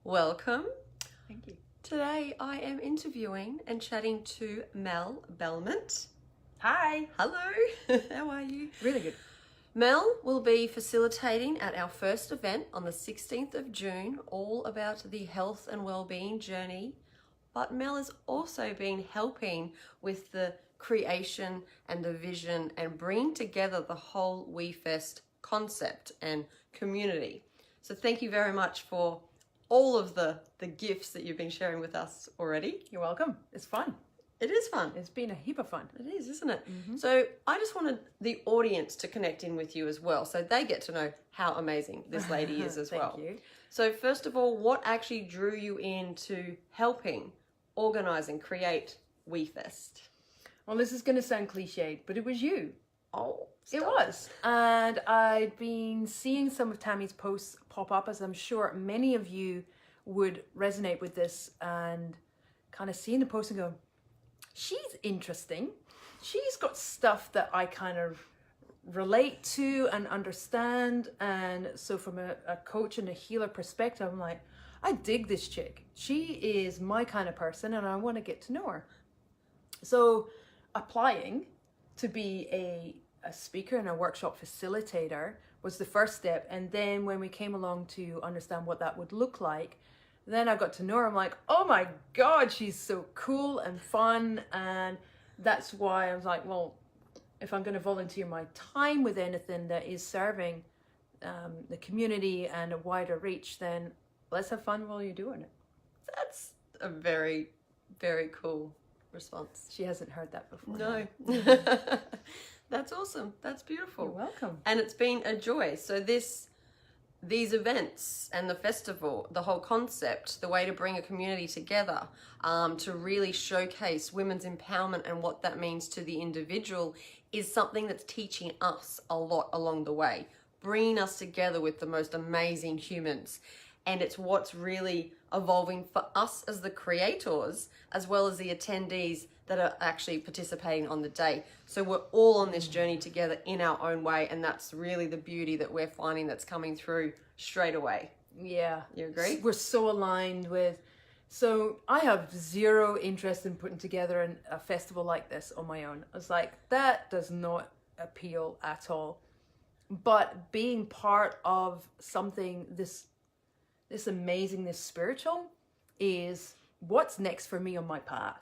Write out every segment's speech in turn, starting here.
Welcome. Thank you. Today I am interviewing and chatting to Mell Balment. Hi. Hello, how are you? Really good. Mell will be facilitating at our first event on the 16th of June, all about the health and well-being journey. But Mell has also been helping with the creation and the vision and bringing together the whole WEFest concept and community. So thank you very much for all of the gifts that you've been sharing with us already. You're welcome. It's fun. It is fun. It's been a heap of fun. It is, isn't it? Mm-hmm. So I just wanted the audience to connect in with you as well, so they get to know how amazing this lady is as well. Thank you. So first of all, what actually drew you into helping organize and create WEFest? Well, this is going to sound cliched, but it was you. Oh, It was. And I'd been seeing some of Tammy's posts pop up, as I'm sure many of you would resonate with this, and kind of seeing the post and go, she's interesting. She's got stuff that I kind of relate to and understand. And so from a coach and a healer perspective, I'm like, I dig this chick. She is my kind of person and I want to get to know her. So applying to be a speaker and a workshop facilitator was the first step. And then when we came along to understand what that would look like, then I got to know her. I'm like, oh my God, she's so cool and fun. And that's why I was like, well, if I'm going to volunteer my time with anything that is serving the community and a wider reach, then let's have fun while you're doing it. That's a very, very cool response. She hasn't heard that before. No. That's awesome. That's beautiful. You're welcome. And it's been a joy. So these events and the festival, the whole concept, the way to bring a community together, to really showcase women's empowerment and what that means to the individual is something that's teaching us a lot along the way, bringing us together with the most amazing humans. And it's what's really evolving for us as the creators, as well as the attendees that are actually participating on the day. So we're all on this journey together in our own way. And that's really the beauty that we're finding that's coming through straight away. Yeah. You agree? We're so aligned with, so I have zero interest in putting together a festival like this on my own. I was like, that does not appeal at all. But being part of something this amazing, this spiritual, is what's next for me on my path.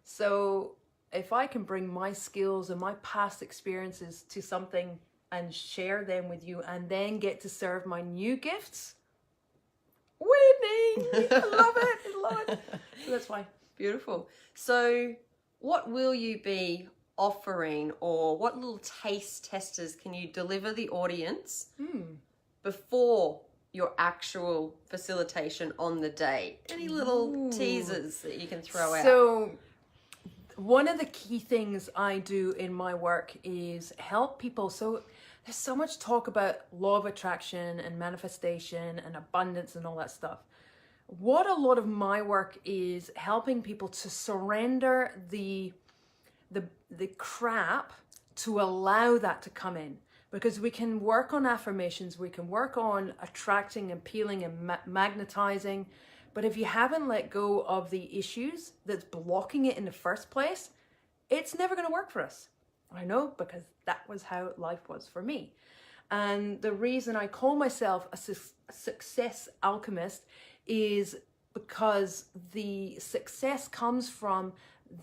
So if I can bring my skills and my past experiences to something and share them with you and then get to serve my new gifts, winning! I love it. I love it. So that's why. Beautiful. So what will you be offering, or what little taste testers can you deliver the audience before your actual facilitation on the day? Any little teasers that you can throw out? So one of the key things I do in my work is help people. So there's so much talk about law of attraction and manifestation and abundance and all that stuff. What a lot of my work is helping people to surrender the crap to allow that to come in. Because we can work on affirmations, we can work on attracting, appealing, and magnetizing. But if you haven't let go of the issues that's blocking it in the first place, it's never going to work for us. I know, because that was how life was for me. And the reason I call myself a success alchemist is because the success comes from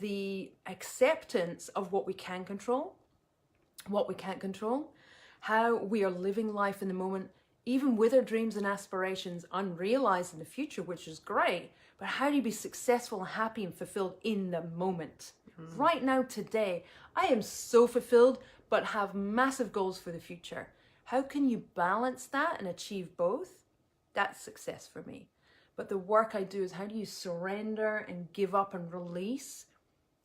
the acceptance of what we can control, what we can't control, how we are living life in the moment, even with our dreams and aspirations unrealized in the future, which is great, but how do you be successful, happy, and fulfilled in the moment? Right now, today, I am so fulfilled, but have massive goals for the future. How can you balance that and achieve both? That's success for me. But the work I do is, how do you surrender and give up and release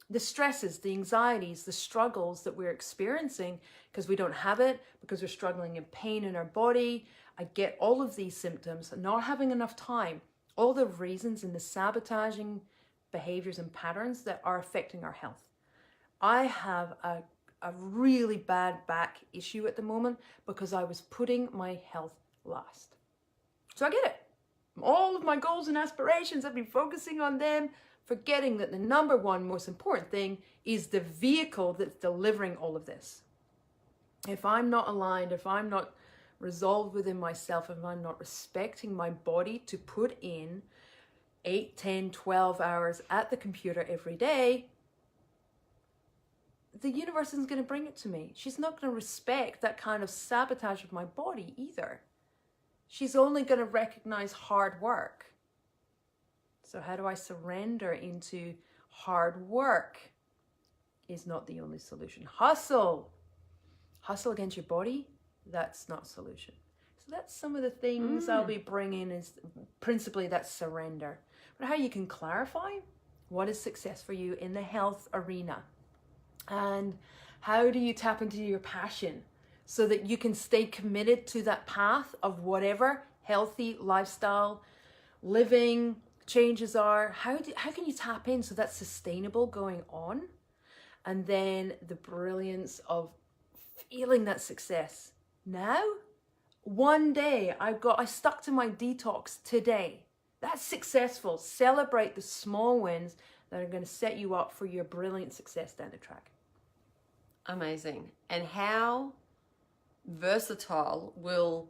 the stresses, the anxieties, the struggles that we're experiencing because we don't have it, because we're struggling in pain in our body. I get all of these symptoms, not having enough time, all the reasons and the sabotaging behaviors and patterns that are affecting our health. I have a really bad back issue at the moment because I was putting my health last. So I get it. all of my goals and aspirations, I've been focusing on them, forgetting that the number one most important thing is the vehicle that's delivering all of this. If I'm not aligned, if I'm not resolved within myself, if I'm not respecting my body to put in 8, 10, 12 hours at the computer every day, the universe isn't going to bring it to me. She's not going to respect that kind of sabotage of my body either. She's only going to recognize hard work. So how do I surrender into hard work? Is not the only solution. Hustle against your body, that's not a solution. So that's some of the things I'll be bringing, is principally that surrender. But how you can clarify what is success for you in the health arena, and how do you tap into your passion so that you can stay committed to that path of whatever healthy lifestyle living changes are. How can you tap in so that's sustainable going on? And then the brilliance of feeling that success. Now, one day I stuck to my detox today. That's successful. Celebrate the small wins that are going to set you up for your brilliant success down the track. Amazing. And how versatile will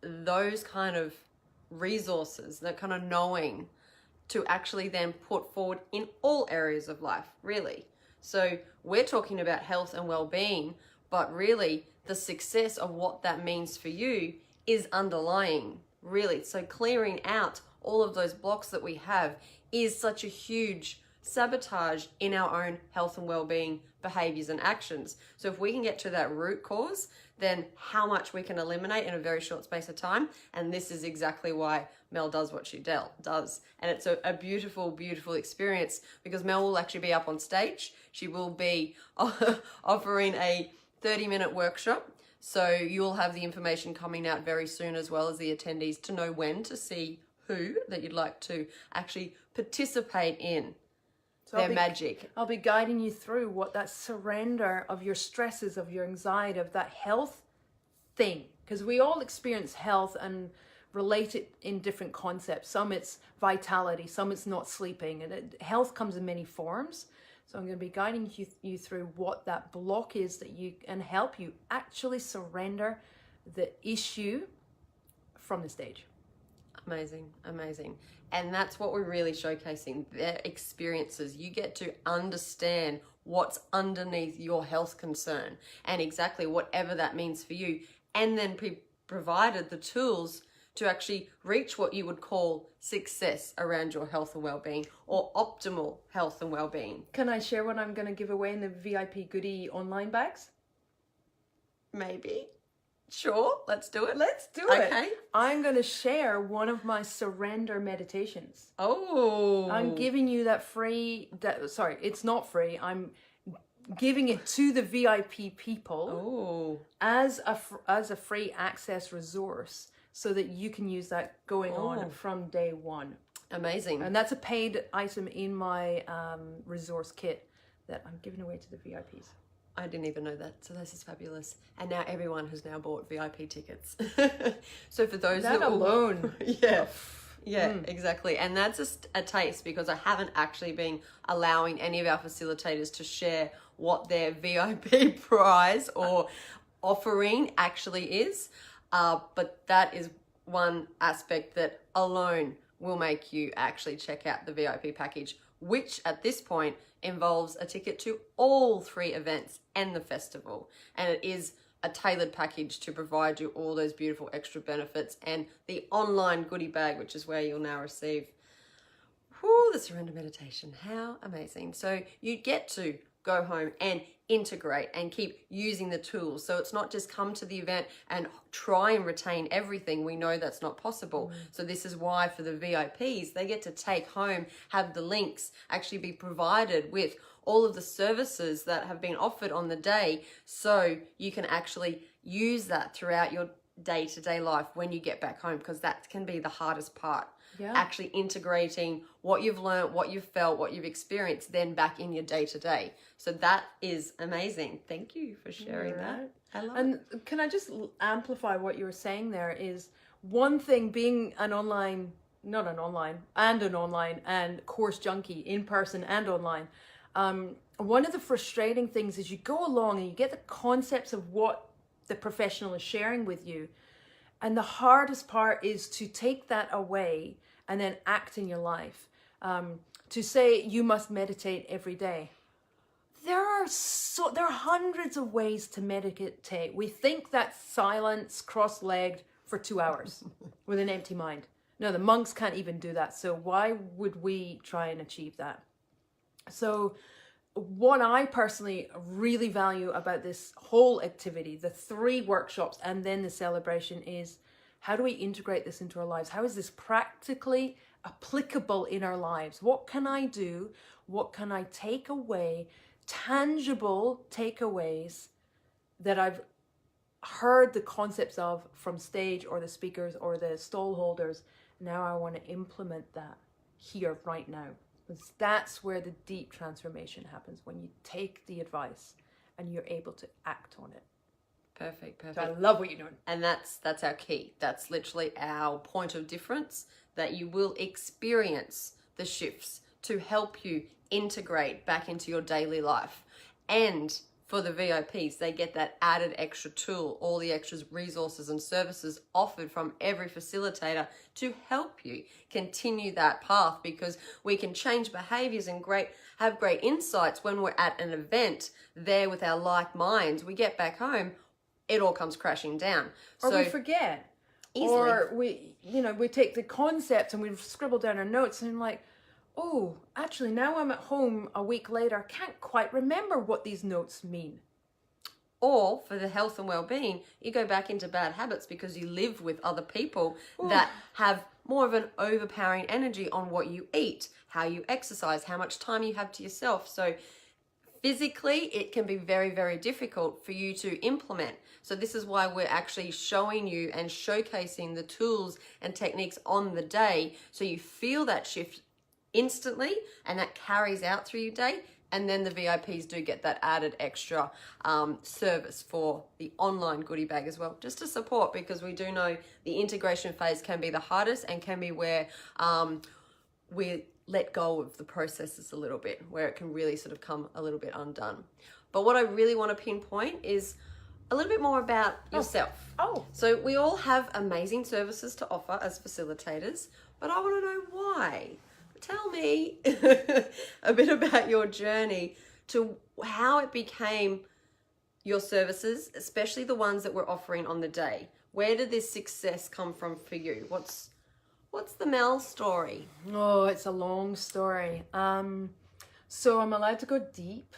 those kind of resources, that kind of knowing, to actually then put forward in all areas of life, really? So we're talking about health and well-being, but really the success of what that means for you is underlying, really. So clearing out all of those blocks that we have is such a huge sabotage in our own health and well-being behaviors and actions. So if we can get to that root cause, then how much we can eliminate in a very short space of time. And this is exactly why Mel does what she does. And it's a beautiful, beautiful experience, because Mel will actually be up on stage. She will be offering a 30-minute workshop. So you'll have the information coming out very soon, as well as the attendees, to know when to see who that you'd like to actually participate in. So their magic. I'll be guiding you through what that surrender of your stresses, of your anxiety, of that health thing. Because we all experience health and relate it in different concepts. Some it's vitality, some it's not sleeping. And health comes in many forms. So I'm going to be guiding you through what that block is, that you and help you actually surrender the issue from the stage. Amazing, amazing. And that's what we're really showcasing, their experiences. You get to understand what's underneath your health concern and exactly whatever that means for you, and then provided the tools to actually reach what you would call success around your health and well-being, or optimal health and well-being. Can I share what I'm going to give away in the VIP goodie online bags? Maybe. Sure, let's do it. Let's do it. Okay. I'm going to share one of my surrender meditations. Oh. I'm giving you that free, sorry, it's not free. I'm giving it to the VIP people as a free access resource, so that you can use that going on from day one. Amazing. And that's a paid item in my resource kit that I'm giving away to the VIPs. I didn't even know that. So this is fabulous. And now everyone has now bought VIP tickets. So for those that alone. Yeah, exactly. And that's just a taste, because I haven't actually been allowing any of our facilitators to share what their VIP prize or offering actually is. But that is one aspect that alone will make you actually check out the VIP package, which at this point involves a ticket to all 3 events and the festival. And it is a tailored package to provide you all those beautiful extra benefits, and the online goodie bag, which is where you'll now receive the surrender meditation. How amazing. So you get to go home and integrate and keep using the tools. So it's not just come to the event and try and retain everything. We know that's not possible. So this is why for the VIPs, they get to take home, have the links, actually be provided with all of the services that have been offered on the day, so you can actually use that throughout your day-to-day life when you get back home, because that can be the hardest part. Actually integrating what you've learned, what you've felt, what you've experienced, then back in your day-to-day. So that is amazing. Thank you for sharing that. I love it. Can I just amplify what you were saying there? Is one thing, being an online not an online, and course junkie, in person and online. One of the frustrating things is you go along and you get the concepts of what the professional is sharing with you. And the hardest part is to take that away and then act in your life. To say you must meditate every day. There are hundreds of ways to meditate. We think that silence, cross-legged for 2 hours with an empty mind. No, the monks can't even do that. So why would we try and achieve that? So what I personally really value about this whole activity, the 3 workshops and then the celebration, is how do we integrate this into our lives? How is this practically applicable in our lives? What can I do? What can I take away? Tangible takeaways that I've heard the concepts of from stage or the speakers or the stall holders. Now I want to implement that here right now. Because that's where the deep transformation happens, when you take the advice and you're able to act on it. Perfect. So I love what you're doing. And that's our key. That's literally our point of difference, that you will experience the shifts to help you integrate back into your daily life. And for the VIPs, they get that added extra tool, all the extra resources and services offered from every facilitator to help you continue that path, because we can change behaviors and have great insights when we're at an event there with our like minds. We get back home, it all comes crashing down. Or we forget. Easily. Or we take the concept and we scribble down our notes and like, oh, actually now I'm at home a week later, I can't quite remember what these notes mean. Or for the health and well-being, you go back into bad habits because you live with other people that have more of an overpowering energy on what you eat, how you exercise, how much time you have to yourself. So physically, it can be very, very difficult for you to implement. So this is why we're actually showing you and showcasing the tools and techniques on the day, so you feel that shift instantly and that carries out through your day. And then the VIPs do get that added extra service for the online goodie bag as well, just to support, because we do know the integration phase can be the hardest and can be where we let go of the processes a little bit, where it can really sort of come a little bit undone. But what I really want to pinpoint is a little bit more about yourself. So we all have amazing services to offer as facilitators, but I want to know why. Tell me a bit about your journey to how it became your services, especially the ones that we're offering on the day. Where did this success come from for you? What's the Mell story? Oh, it's a long story. So I'm allowed to go deep.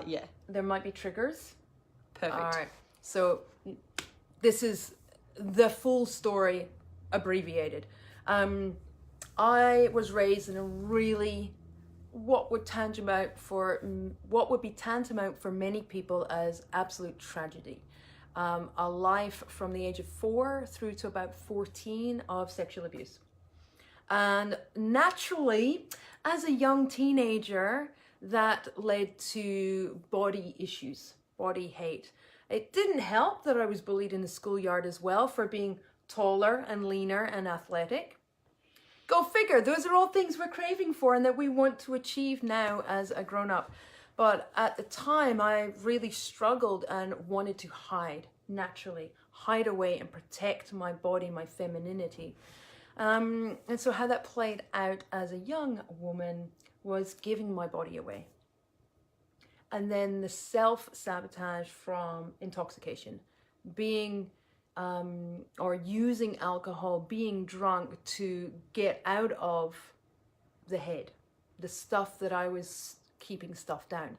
Yeah. There might be triggers. Perfect. All right. So this is the full story abbreviated. I was raised in a really what would be tantamount for many people as absolute tragedy. A life from the age of 4 through to about 14 of sexual abuse. And naturally, as a young teenager, that led to body issues, body hate. It didn't help that I was bullied in the schoolyard as well for being taller and leaner and athletic. Go figure, those are all things we're craving for and that we want to achieve now as a grown-up. But at the time, I really struggled and wanted to hide, naturally, hide away and protect my body, my femininity. And so how that played out as a young woman was giving my body away. And then the self-sabotage from intoxication, being or using alcohol, being drunk to get out of the head, the stuff that I was keeping stuff down.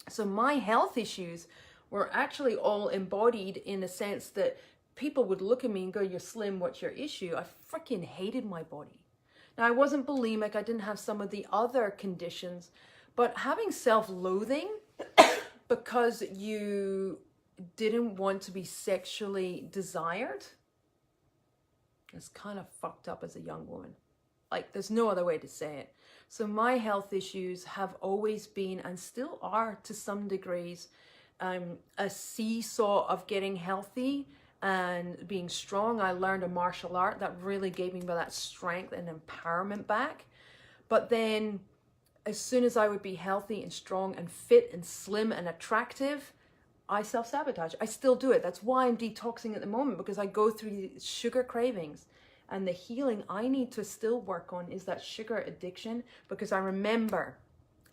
So my health issues were actually all embodied in a sense that people would look at me and go, "You're slim, what's your issue?" I freaking hated my body. Now, I wasn't bulimic, I didn't have some of the other conditions, but having self-loathing because you didn't want to be sexually desired is kind of fucked up as a young woman. Like, there's no other way to say it. So my health issues have always been, and still are to some degrees, a seesaw of getting healthy and being strong. I learned a martial art that really gave me that strength and empowerment back. But then as soon as I would be healthy and strong and fit and slim and attractive, I self-sabotage. I still do it. That's why I'm detoxing at the moment, because I go through these sugar cravings. And the healing I need to still work on is that sugar addiction, because I remember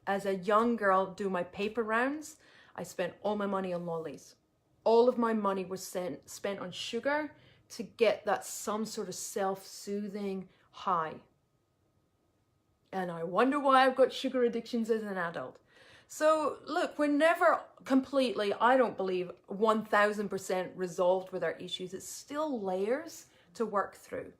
as a young girl doing my paper rounds, I spent all my money on lollies. All of my money was spent on sugar to get that some sort of self-soothing high. And I wonder why I've got sugar addictions as an adult. So look, we're never completely, I don't believe, 1000% resolved with our issues. It's still layers to work through.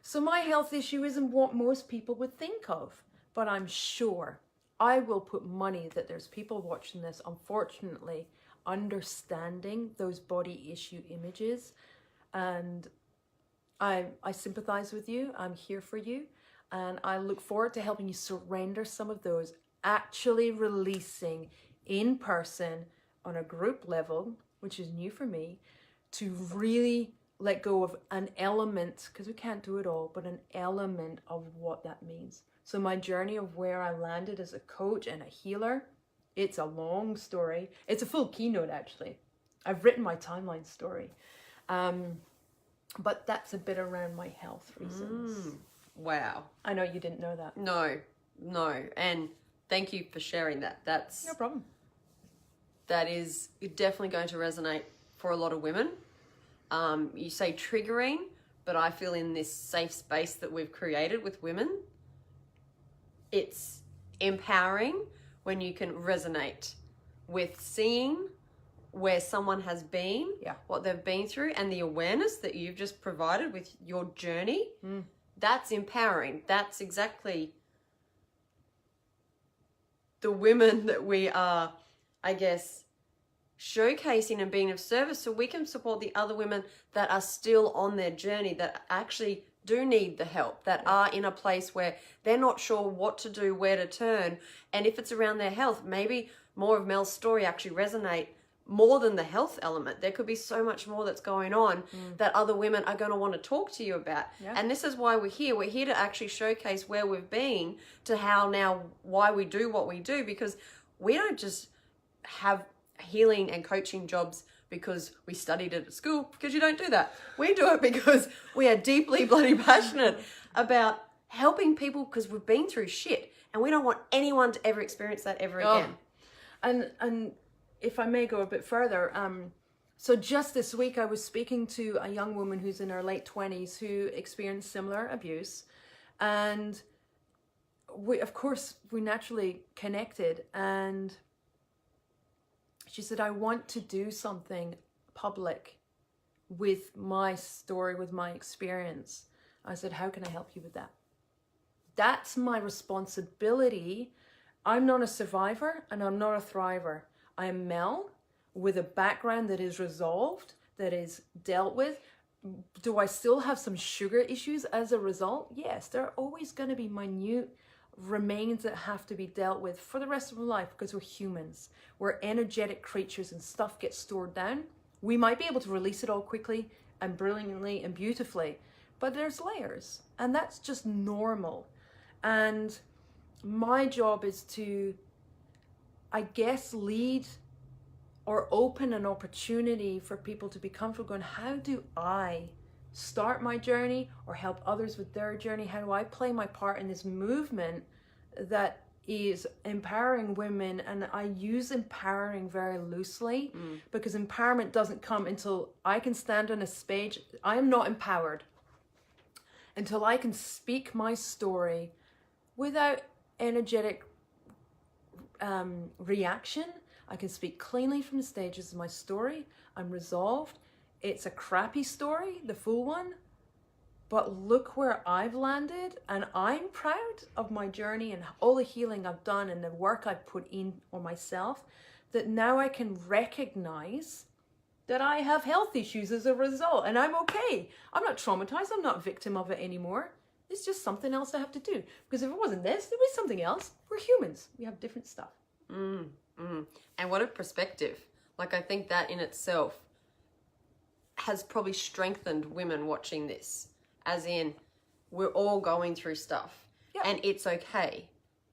So my health issue isn't what most people would think of, but I'm sure I will put money that there's people watching this, unfortunately, understanding those body issue images. And I sympathize with you. I'm here for you. And I look forward to helping you surrender some of those, actually releasing in person on a group level, which is new for me, to really let go of an element, because we can't do it all, but an element of what that means. So my journey of where I landed as a coach and a healer, it's a long story. It's a full keynote, actually. I've written my timeline story. But that's a bit around my health reasons. Wow. I know you didn't know that. No. And thank you for sharing that. That's no problem. That is definitely going to resonate for a lot of women. You say triggering, but I feel in this safe space that we've created with women, it's empowering when you can resonate with seeing where someone has been, what they've been through, and the awareness that you've just provided with your journey. That's empowering. That's exactly the women that we are, I guess, showcasing and being of service, so we can support the other women that are still on their journey, that actually do need the help, that are in a place where they're not sure what to do, where to turn. And if it's around their health, maybe more of Mell's story actually resonate more than the health element. There could be so much more that's going on that other women are going to want to talk to you about. And this is why we're here. We're here to actually showcase where we've been to how now, why we do what we do, because we don't just have healing and coaching jobs because we studied it at school, because you don't do that. We do it because we are deeply bloody passionate about helping people, because we've been through shit and we don't want anyone to ever experience that ever again. And if I may go a bit further, so just this week I was speaking to a young woman who's in her late 20s who experienced similar abuse, and we naturally connected, and she said, I want to do something public with my story, with my experience. I said, how can I help you with that? That's my responsibility. I'm not a survivor and I'm not a thriver. I am Mell with a background that is resolved, that is dealt with. Do I still have some sugar issues as a result? Yes, there are always going to be minute remains that have to be dealt with for the rest of our life, because we're humans. We're energetic creatures and stuff gets stored down. We might be able to release it all quickly and brilliantly and beautifully, but there's layers, and that's just normal. And my job is to, I guess, lead or open an opportunity for people to be comfortable going, how do I start my journey or help others with their journey? How do I play my part in this movement that is empowering women? And I use empowering very loosely, because empowerment doesn't come until I can stand on a stage. I am not empowered until I can speak my story without energetic reaction. I can speak cleanly from the stages of my story. I'm resolved. It's a crappy story, the full one, but look where I've landed, and I'm proud of my journey and all the healing I've done and the work I've put in on myself, that now I can recognize that I have health issues as a result, and I'm okay. I'm not traumatized. I'm not a victim of it anymore. It's just something else I have to do, because if it wasn't this, there was something else. We're humans. We have different stuff. And what a perspective. Like, I think that in itself, has probably strengthened women watching this, as in we're all going through stuff and it's okay.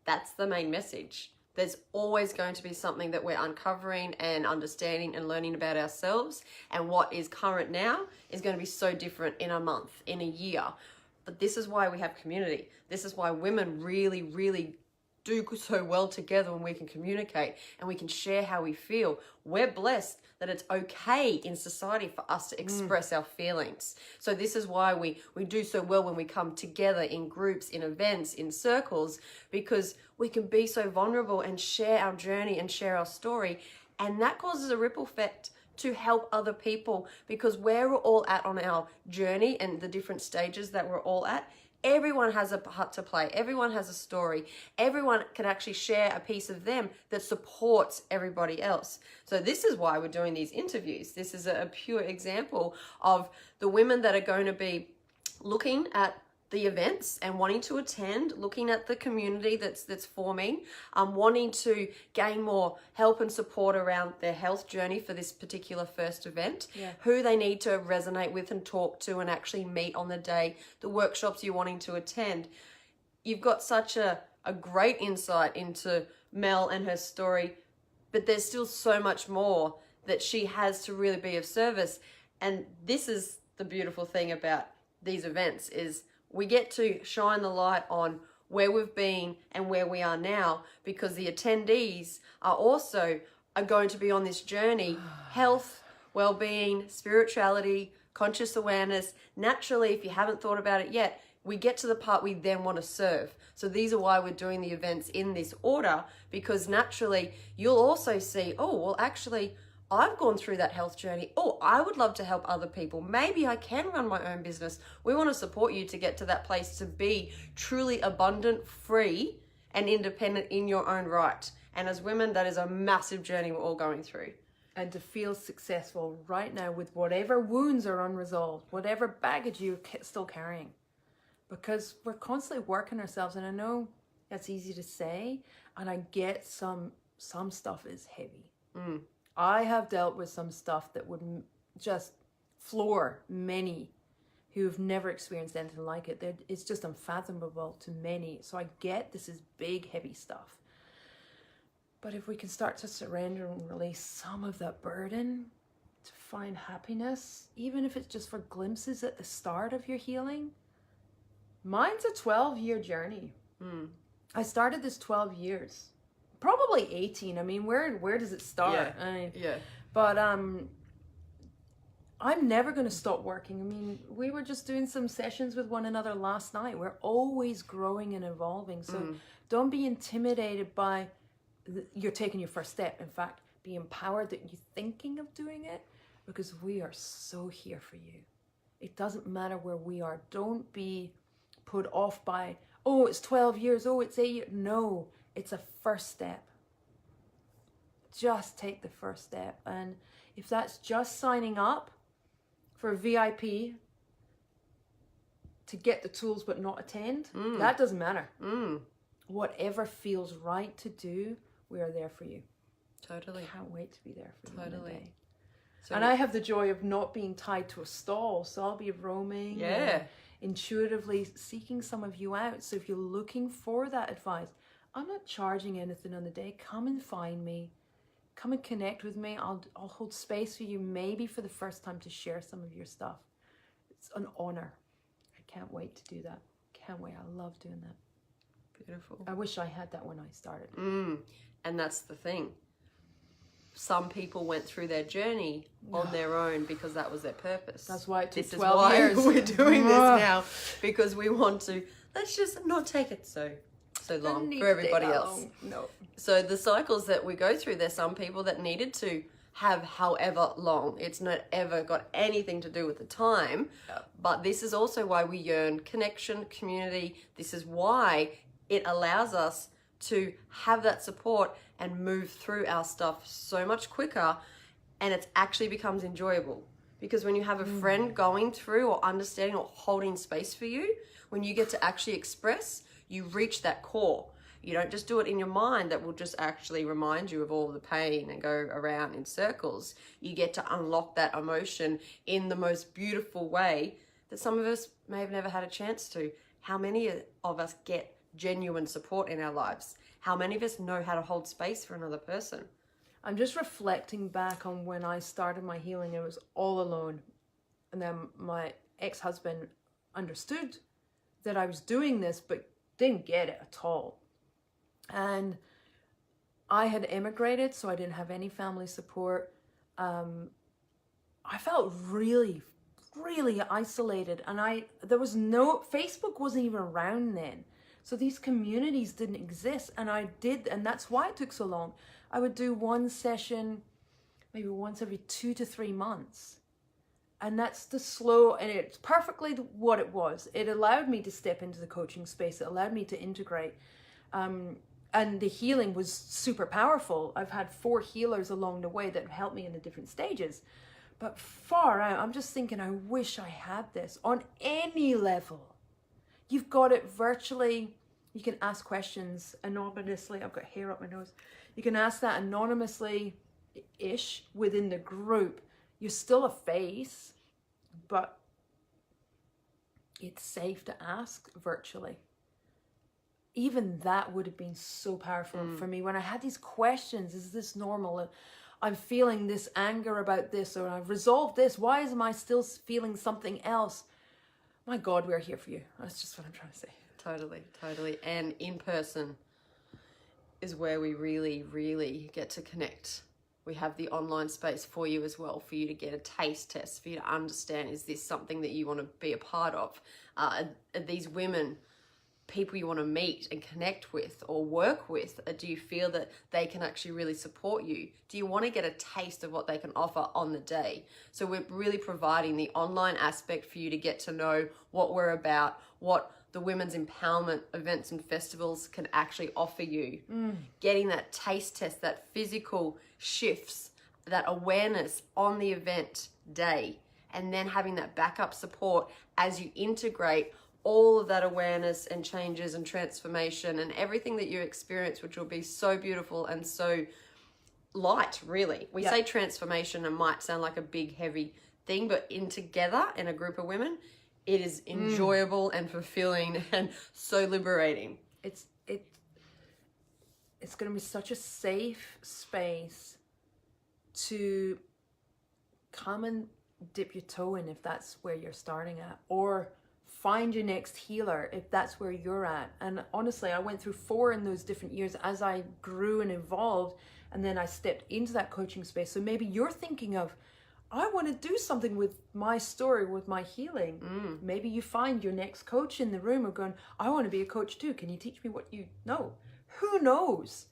That's the main message. There's always going to be something that we're uncovering and understanding and learning about ourselves, and what is current now is going to be so different in a month, in a year. But this is why we have community. This is why women really, really do so well together when we can communicate and we can share how we feel. We're blessed that it's okay in society for us to express our feelings. So this is why we do so well when we come together in groups, in events, in circles, because we can be so vulnerable and share our journey and share our story. And that causes a ripple effect to help other people, because where we're all at on our journey and the different stages that we're all at, everyone has a part to play. Everyone has a story. Everyone can actually share a piece of them that supports everybody else. So this is why we're doing these interviews. This is a pure example of the women that are going to be looking at the events and wanting to attend, looking at the community that's forming, wanting to gain more help and support around their health journey for this particular first event, who they need to resonate with and talk to and actually meet on the day, the workshops you're wanting to attend. You've got such a great insight into Mel and her story, but there's still so much more that she has to really be of service. And this is the beautiful thing about these events, is we get to shine the light on where we've been and where we are now, because the attendees are going to be on this journey: health, well-being, spirituality, conscious awareness. Naturally, if you haven't thought about it yet, we get to the part we then want to serve. So these are why we're doing the events in this order, because naturally you'll also see, oh, well, actually, I've gone through that health journey. Oh, I would love to help other people. Maybe I can run my own business. We want to support you to get to that place to be truly abundant, free, and independent in your own right. And as women, that is a massive journey we're all going through. And to feel successful right now with whatever wounds are unresolved, whatever baggage you're still carrying. Because we're constantly working ourselves, and I know that's easy to say, and I get some stuff is heavy. I have dealt with some stuff that would just floor many who've never experienced anything like it. It's just unfathomable to many. So I get this is big, heavy stuff. But if we can start to surrender and release some of that burden to find happiness, even if it's just for glimpses at the start of your healing. Mine's a 12-year journey. I started this 12 years. Probably 18. I mean, where does it start? But I'm never going to stop working. I mean, we were just doing some sessions with one another last night. We're always growing and evolving. So don't be intimidated by you're taking your first step. In fact, be empowered that you're thinking of doing it, because we are so here for you. It doesn't matter where we are. Don't be put off by, oh, it's 12 years. Oh, it's 8 years. No. It's a first step. Just take the first step. And if that's just signing up for a VIP to get the tools but not attend, that doesn't matter. Whatever feels right to do, we are there for you. Totally. Can't wait to be there for you. Totally. So, and I have the joy of not being tied to a stall, so I'll be roaming. Intuitively seeking some of you out. So if you're looking for that advice, I'm not charging anything on the day. Come and find me. Come and connect with me. I'll hold space for you, maybe for the first time, to share some of your stuff. It's an honor. I can't wait to do that. Can't wait. I love doing that. Beautiful. I wish I had that when I started. And that's the thing. Some people went through their journey on their own because that was their purpose. That's why it took this 12 years. We're doing this now, because we want to, let's just not take it so long for everybody else. No. So the cycles that we go through, there's some people that needed to have however long. It's not ever got anything to do with the time. But this is also why we yearn connection, community. This is why it allows us to have that support and move through our stuff so much quicker, and it actually becomes enjoyable. Because when you have a friend going through or understanding or holding space for you, when you get to actually express, you reach that core. You don't just do it in your mind that will just actually remind you of all the pain and go around in circles. You get to unlock that emotion in the most beautiful way that some of us may have never had a chance to. How many of us get genuine support in our lives? How many of us know how to hold space for another person? I'm just reflecting back on when I started my healing. I was all alone. And then my ex-husband understood that I was doing this, but didn't get it at all. And I had immigrated, so I didn't have any family support. I felt really, really isolated. And Facebook wasn't even around then. So these communities didn't exist. And and that's why it took so long. I would do one session, maybe once every 2 to 3 months. And that's the slow, and it's perfectly what it was. It allowed me to step into the coaching space. It allowed me to integrate. And the healing was super powerful. I've had 4 healers along the way that have helped me in the different stages. But far out, I'm just thinking, I wish I had this on any level. You've got it virtually. You can ask questions anonymously. I've got hair up my nose. You can ask that anonymously-ish within the group. You're still a face, but it's safe to ask virtually. Even that would have been so powerful for me when I had these questions. Is this normal? I'm feeling this anger about this, or I've resolved this. Why am I still feeling something else? My God, we're here for you. That's just what I'm trying to say. Totally, totally. And in person is where we really, really get to connect. We have the online space for you as well, for you to get a taste test, for you to understand, is this something that you want to be a part of? Are these women people you want to meet and connect with or work with? Do you feel that they can actually really support you? Do you want to get a taste of what they can offer on the day? So we're really providing the online aspect for you to get to know what we're about, what the women's empowerment events and festivals can actually offer you. Getting that taste test, that physical shifts, that awareness on the event day, and then having that backup support as you integrate all of that awareness and changes and transformation and everything that you experience, which will be so beautiful and so light, really. We say transformation and might sound like a big, heavy thing, but together in a group of women, it is enjoyable and fulfilling and so liberating. It's going to be such a safe space to come and dip your toe in if that's where you're starting at, or find your next healer if that's where you're at. And honestly, I went through 4 in those different years as I grew and evolved, and then I stepped into that coaching space. So maybe you're thinking of, I want to do something with my story, with my healing. Maybe you find your next coach in the room of going, I want to be a coach too. Can you teach me what you know? Who knows?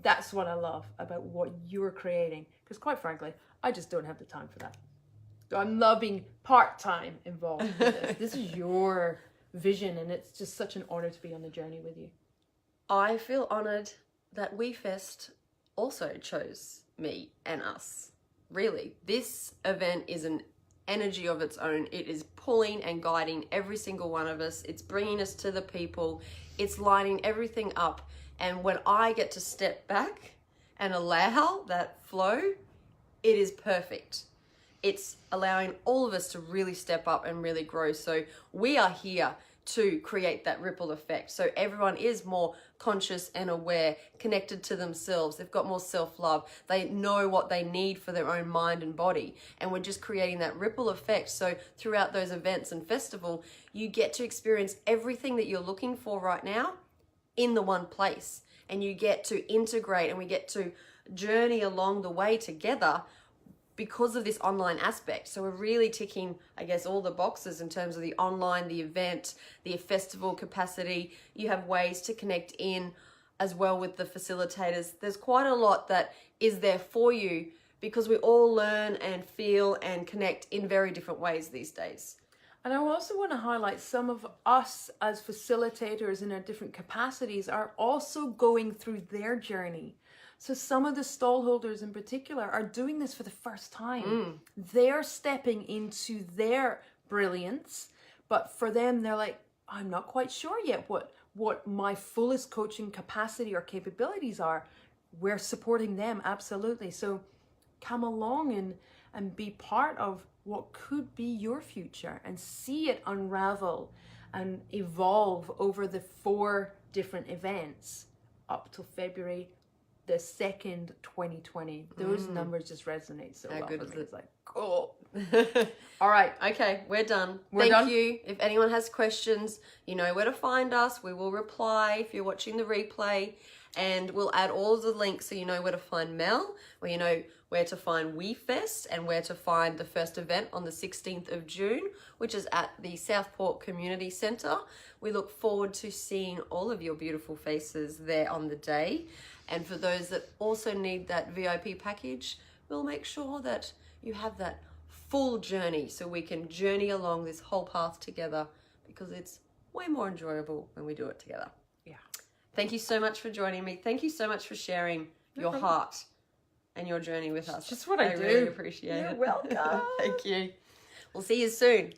That's what I love about what you're creating. Because quite frankly, I just don't have the time for that. So I'm loving part-time involved with this. This is your vision, and it's just such an honor to be on the journey with you. I feel honored that WEFest also chose me and us. Really, this event is an energy of its own. It is pulling and guiding every single one of us. It's bringing us to the people. It's lining everything up. And when I get to step back and allow that flow, it is perfect. It's allowing all of us to really step up and really grow. So we are here to create that ripple effect. So everyone is more conscious and aware, connected to themselves. They've got more self-love. They know what they need for their own mind and body. And we're just creating that ripple effect. So throughout those events and festival, you get to experience everything that you're looking for right now in the one place. And you get to integrate, and we get to journey along the way together because of this online aspect. So we're really ticking, I guess, all the boxes in terms of the online, the event, the festival capacity. You have ways to connect in as well with the facilitators. There's quite a lot that is there for you because we all learn and feel and connect in very different ways these days. And I also want to highlight some of us as facilitators in our different capacities are also going through their journey. So some of the stallholders in particular are doing this for the first time. They're stepping into their brilliance, but for them, they're like, I'm not quite sure yet what my fullest coaching capacity or capabilities are. We're supporting them, absolutely. So come along and be part of what could be your future and see it unravel and evolve over the 4 different events up till February the 2nd, 2020. Those numbers just resonate so well good for is me. it? It's like, cool. All right. Okay, we're done. We're done? Thank you. If anyone has questions, you know where to find us. We will reply if you're watching the replay, and we'll add all of the links so you know where to find Mel, or you know where to find WEFest, and where to find the first event on the 16th of June, which is at the Southport Community Centre. We look forward to seeing all of your beautiful faces there on the day. And for those that also need that VIP package, we'll make sure that you have that full journey so we can journey along this whole path together, because it's way more enjoyable when we do it together. Yeah. Thank you so much for joining me. Thank you so much for sharing your heart and your journey with us. Just what I do. really appreciate it. You're welcome. Thank you. We'll see you soon.